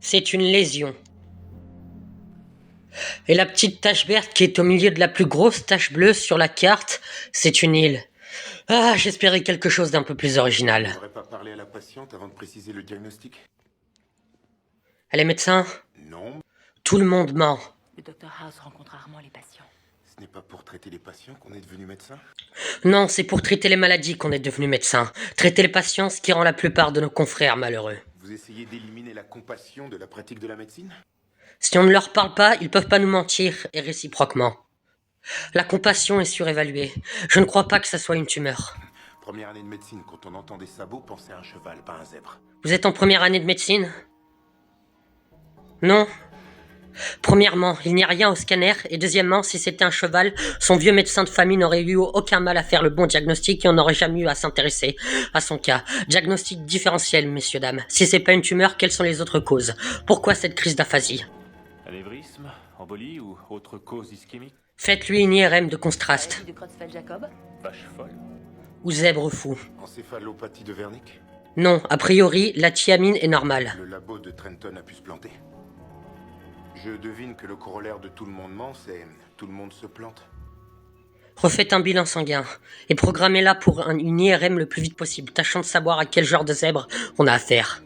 C'est une lésion. Et la petite tache verte qui est au milieu de la plus grosse tache bleue sur la carte, c'est une île. Ah, j'espérais quelque chose d'un peu plus original. Tu n'aurais pas parlé à la patiente avant de préciser le diagnostic? Elle est médecin? Non, Tout le monde ment. Le Dr House rencontre rarement les patients. ce n'est pas pour traiter les patients qu'on est devenu médecin. Non, c'est pour traiter les maladies qu'on est devenu médecin. Traiter les patients, ce qui rend la plupart de nos confrères malheureux. Vous essayez d'éliminer la compassion de la pratique de la médecine? Si on ne leur parle pas, ils peuvent pas nous mentir, et réciproquement. La compassion est surévaluée. Je ne crois pas que ça soit une tumeur. Première année de médecine, quand on entend des sabots, pensez à un cheval, pas un zèbre. Vous êtes en première année de médecine? Non. Premièrement, il n'y a rien au scanner, et deuxièmement, si c'était un cheval, son vieux médecin de famille n'aurait eu aucun mal à faire le bon diagnostic et on n'aurait jamais eu à s'intéresser à son cas. Diagnostic différentiel, messieurs, dames. Si c'est pas une tumeur, quelles sont les autres causes? Pourquoi cette crise d'aphasie? Anévrisme, embolie ou autre cause ischémique? Faites-lui une IRM de contraste. Maladie de Creutzfeldt-Jacob? Vache folle. Ou zèbre fou. Encéphalopathie de Wernicke? Non, a priori, la thiamine est normale. Le labo de Trenton a pu se planter. Je devine que le corollaire de tout le monde ment, c'est tout le monde se plante. Refaites un bilan sanguin, et programmez-la pour une IRM le plus vite possible, tâchant de savoir à quel genre de zèbre on a affaire.